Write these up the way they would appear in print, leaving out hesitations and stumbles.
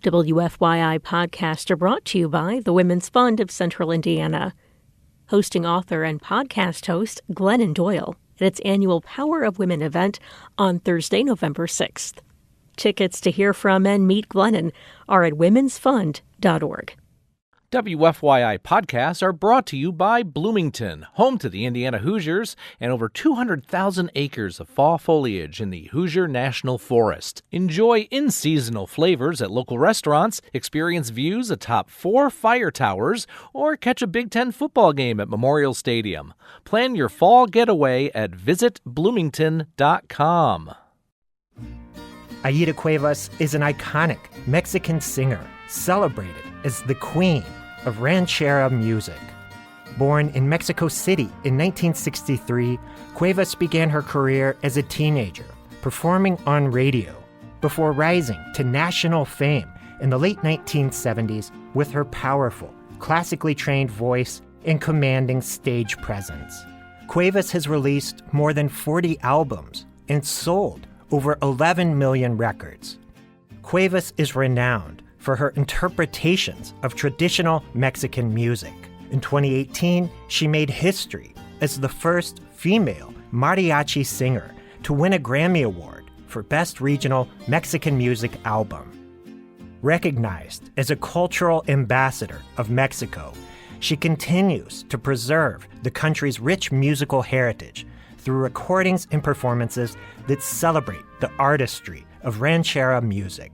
WFYI podcasts are brought to you by the Women's Fund of Central Indiana. Hosting author and podcast host Glennon Doyle at its annual Power of Women event on Thursday, November 6th. Tickets to hear from and meet Glennon are at womensfund.org. WFYI podcasts are brought to you by Bloomington, home to the Indiana Hoosiers and over 200,000 acres of fall foliage in the Hoosier National Forest. Enjoy in-seasonal flavors at local restaurants, experience views atop 4 fire towers, or catch a Big Ten football game at Memorial Stadium. Plan your fall getaway at visitbloomington.com. Aida Cuevas is an iconic Mexican singer celebrated as the Queen of Ranchera music. Born in Mexico City in 1963, Cuevas began her career as a teenager, performing on radio, before rising to national fame in the late 1970s with her powerful, classically trained voice and commanding stage presence. Cuevas has released more than 40 albums and sold over 11 million records. Cuevas is renowned for her interpretations of traditional Mexican music. In 2018, she made history as the first female mariachi singer to win a Grammy Award for Best Regional Mexican Music Album. Recognized as a cultural ambassador of Mexico, she continues to preserve the country's rich musical heritage through recordings and performances that celebrate the artistry of ranchera music.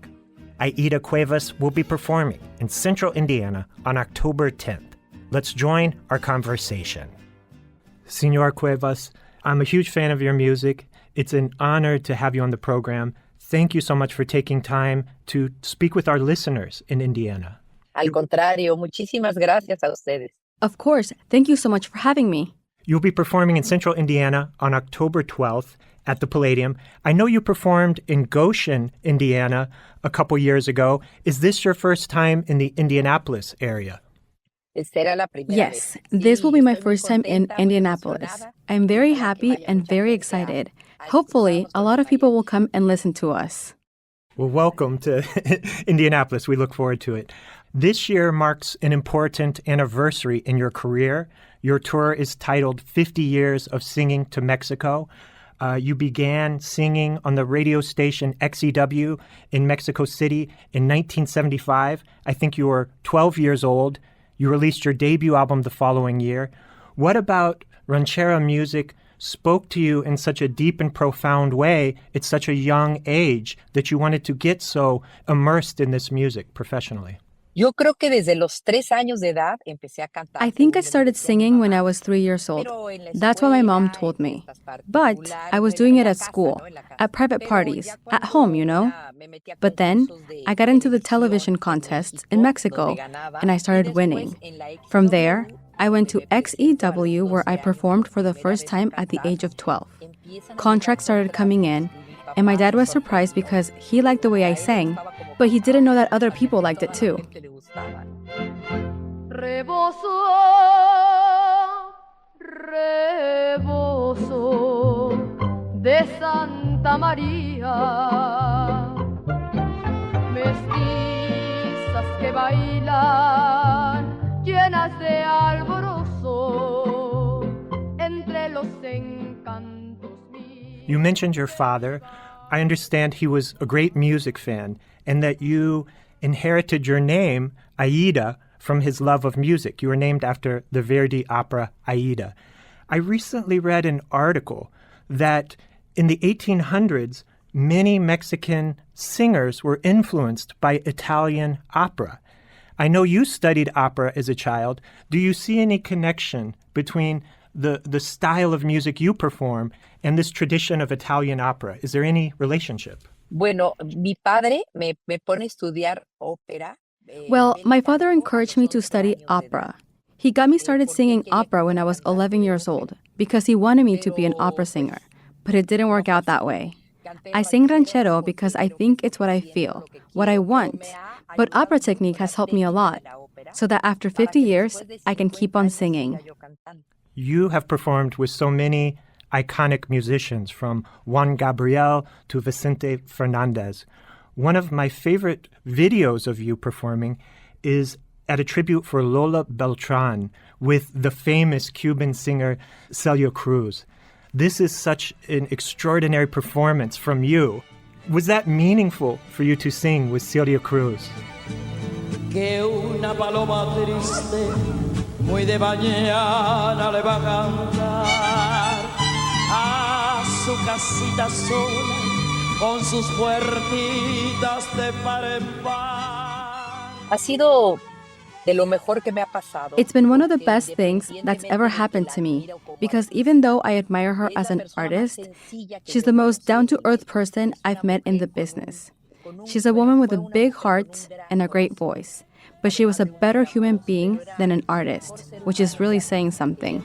Aida Cuevas will be performing in Central Indiana on October 10th. Let's join our conversation. Señor Cuevas, I'm a huge fan of your music. It's an honor to have you on the program. Thank you so much for taking time to speak with our listeners in Indiana. Al contrario, muchísimas gracias a ustedes. Of course. Thank you so much for having me. You'll be performing in Central Indiana on October 12th at the Palladium. I know you performed in Goshen, Indiana, a couple years ago. Is this your first time in the Indianapolis area? Yes, this will be my first time in Indianapolis. I'm very happy and very excited. Hopefully, a lot of people will come and listen to us. Well, welcome to Indianapolis. We look forward to it. This year marks an important anniversary in your career. Your tour is titled 50 Years of Singing to Mexico. You began singing on the radio station XEW in Mexico City in 1975. I think you were 12 years old. You released your debut album the following year. What about ranchera music spoke to you in such a deep and profound way at such a young age that you wanted to get so immersed in this music professionally? Yo creo que desde los 3 años de edad empecé a cantar. I think I started singing when I was 3 years old. That's what my mom told me. But I was doing it at school, at private parties, at home, you know. But then I got into the television contests in Mexico, and I started winning. From there, I went to XEW, where I performed for the first time at the age of 12. Contracts started coming in, and my dad was surprised because he liked the way I sang, but he didn't know that other people liked it too. Reboso, reboso de Santa María, mestizas que bailan, llenas de alborozo, entre los encantos míos. You mentioned your father. I understand he was a great music fan and that you inherited your name, Aida, from his love of music. You were named after the Verdi opera Aida. I recently read an article that in the 1800s, many Mexican singers were influenced by Italian opera. I know you studied opera as a child. Do you see any connection between the style of music you perform and this tradition of Italian opera? Is there any relationship? Bueno, mi padre me pone a estudiar ópera. Well, my father encouraged me to study opera. He got me started singing opera when I was 11 years old because he wanted me to be an opera singer, but it didn't work out that way. I sing ranchero because I think it's what I feel, what I want, but opera technique has helped me a lot, so that after 50 years, I can keep on singing. You have performed with so many iconic musicians, from Juan Gabriel to Vicente Fernandez. One of my favorite videos of you performing is at a tribute for Lola Beltran with the famous Cuban singer Celia Cruz. This is such an extraordinary performance from you. Was that meaningful for you to sing with Celia Cruz? Que una paloma triste, muy de mañana le va a cantar a su casita sola, con sus puertitas de par en par. Ha sido de lo mejor que me ha pasado. It's been one of the best things that's ever happened to me, because even though I admire her as an artist, she's the most down-to-earth person I've met in the business. She's a woman with a big heart and a great voice, but she was a better human being than an artist, which is really saying something.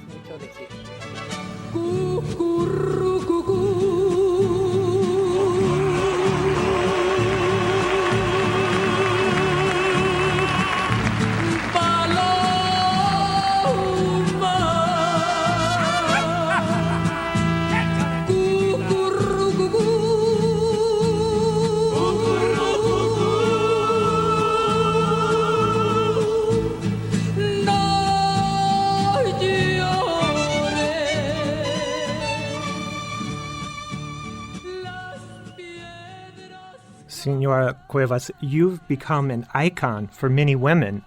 Senora Cuevas, you've become an icon for many women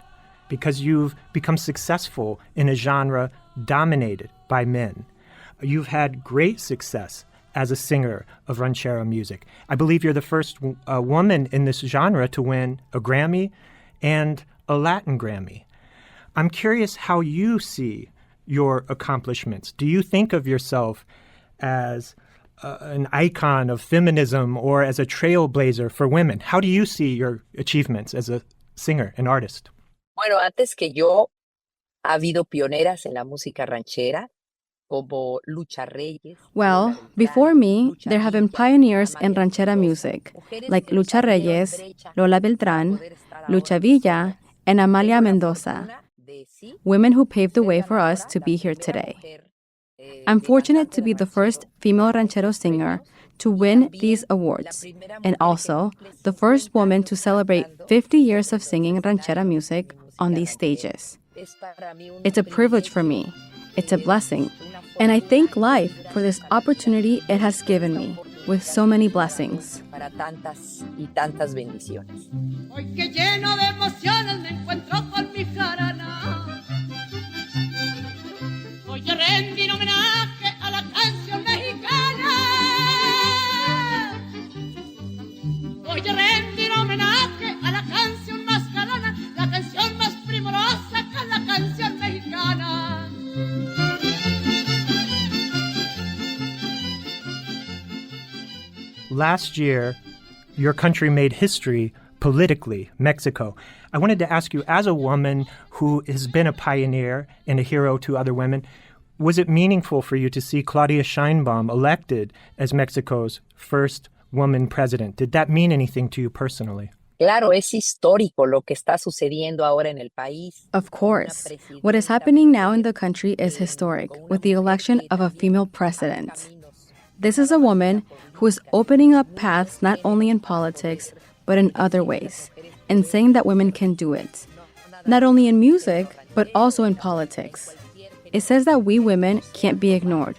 because you've become successful in a genre dominated by men. You've had great success as a singer of ranchera music. I believe you're the first woman in this genre to win a Grammy and a Latin Grammy. I'm curious how you see your accomplishments. Do you think of yourself as an icon of feminism or as a trailblazer for women? How do you see your achievements as a singer and artist? Bueno, antes que yo, ha habido pioneras en la música ranchera, como Lucha Reyes. Well, before me, there have been pioneers in ranchera music, like Lucha Reyes, Lola Beltran, Lucha Villa, and Amalia Mendoza, women who paved the way for us to be here today. I'm fortunate to be the first female ranchero singer to win these awards, and also the first woman to celebrate 50 years of singing ranchera music on these stages. It's a privilege for me. It's a blessing. And I thank life for this opportunity it has given me, with so many blessings. Para tantas y tantas bendiciones. Hoy que lleno de emociones me encuentro con mi jarana. Hoy yo rendí homenaje a la canción mexicana. Hoy yo rendí homenaje a la canción más galana, la canción más primorosa que la canción mexicana. Last year, your country made history politically, Mexico. I wanted to ask you, as a woman who has been a pioneer and a hero to other women, was it meaningful for you to see Claudia Sheinbaum elected as Mexico's first woman president? Did that mean anything to you personally? Claro, es histórico lo que está sucediendo ahora en el país. Of course. What is happening now in the country is historic, with the election of a female president. This is a woman who is opening up paths not only in politics, but in other ways, and saying that women can do it. Not only in music, but also in politics. It says that we women can't be ignored,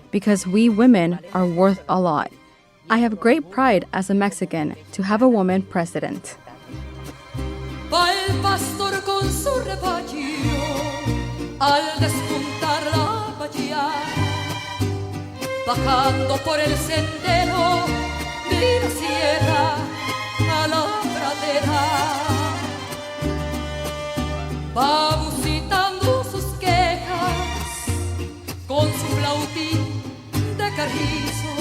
because we women are worth a lot. I have great pride as a Mexican to have a woman president. Va el pastor con su rebaño al despuntar la mañana, bajando por el sendero de la sierra a la pradera, va musitando sus quejas con su flautín de carrizo,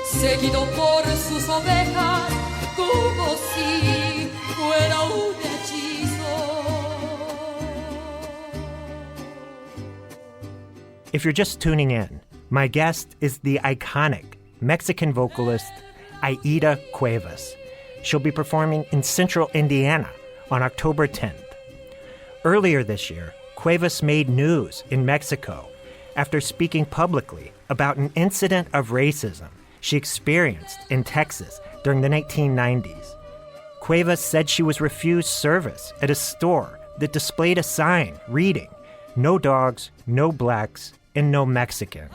seguido por sus ovejas como si fuera un hechizo. If you're just tuning in, my guest is the iconic Mexican vocalist Aida Cuevas. She'll be performing in Central Indiana on October 10th. Earlier this year, Cuevas made news in Mexico after speaking publicly about an incident of racism she experienced in Texas during the 1990s. Cuevas said she was refused service at a store that displayed a sign reading, "No dogs, no blacks, and no Mexicans."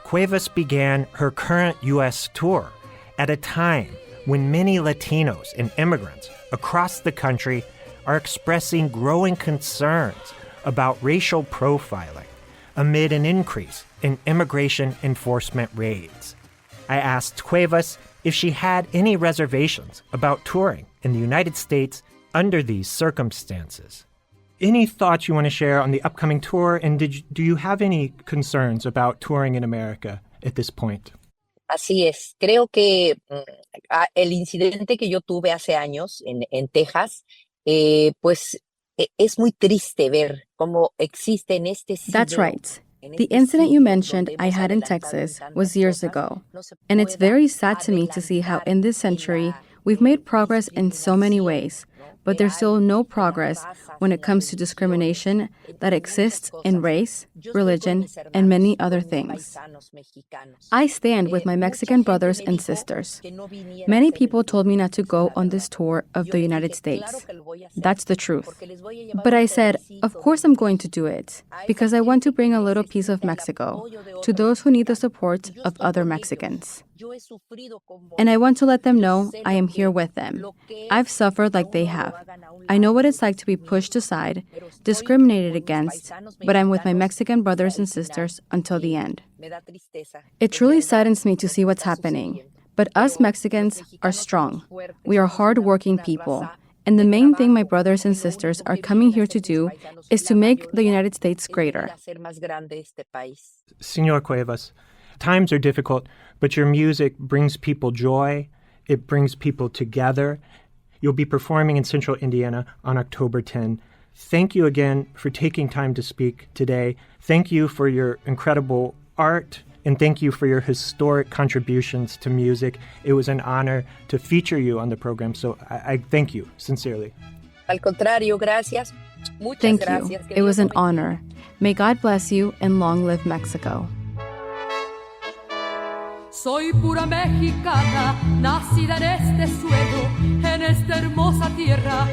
Cuevas began her current U.S. tour at a time when many Latinos and immigrants across the country are expressing growing concerns about racial profiling amid an increase in immigration enforcement raids. I asked Cuevas if she had any reservations about touring in the United States under these circumstances. Any thoughts you want to share on the upcoming tour, and do you have any concerns about touring in America at this point? Así es. Creo que el incidente que yo tuve hace años en Texas, pues es muy triste ver cómo existe en este siglo. That's right. The incident you mentioned I had in Texas was years ago, and it's very sad to me to see how in this century we've made progress in so many ways, but there's still no progress when it comes to discrimination that exists in race, religion, and many other things. I stand with my Mexican brothers and sisters. Many people told me not to go on this tour of the United States. That's the truth. But I said, of course I'm going to do it, because I want to bring a little piece of Mexico to those who need the support of other Mexicans. And I want to let them know I am here with them. I've suffered like they have. I know what it's like to be pushed aside, discriminated against, but I'm with my Mexican brothers and sisters until the end. It truly saddens me to see what's happening, but us Mexicans are strong. We are hardworking people, and the main thing my brothers and sisters are coming here to do is to make the United States greater. Señor Cuevas, times are difficult, but your music brings people joy. It brings people together. You'll be performing in Central Indiana on October 10. Thank you again for taking time to speak today. Thank you for your incredible art, and thank you for your historic contributions to music. It was an honor to feature you on the program, so I thank you sincerely. Al contrario, gracias. Thank you. It was an honor. May God bless you and long live Mexico. Soy pura mexicana, nacida en este suelo, en esta hermosa tierra,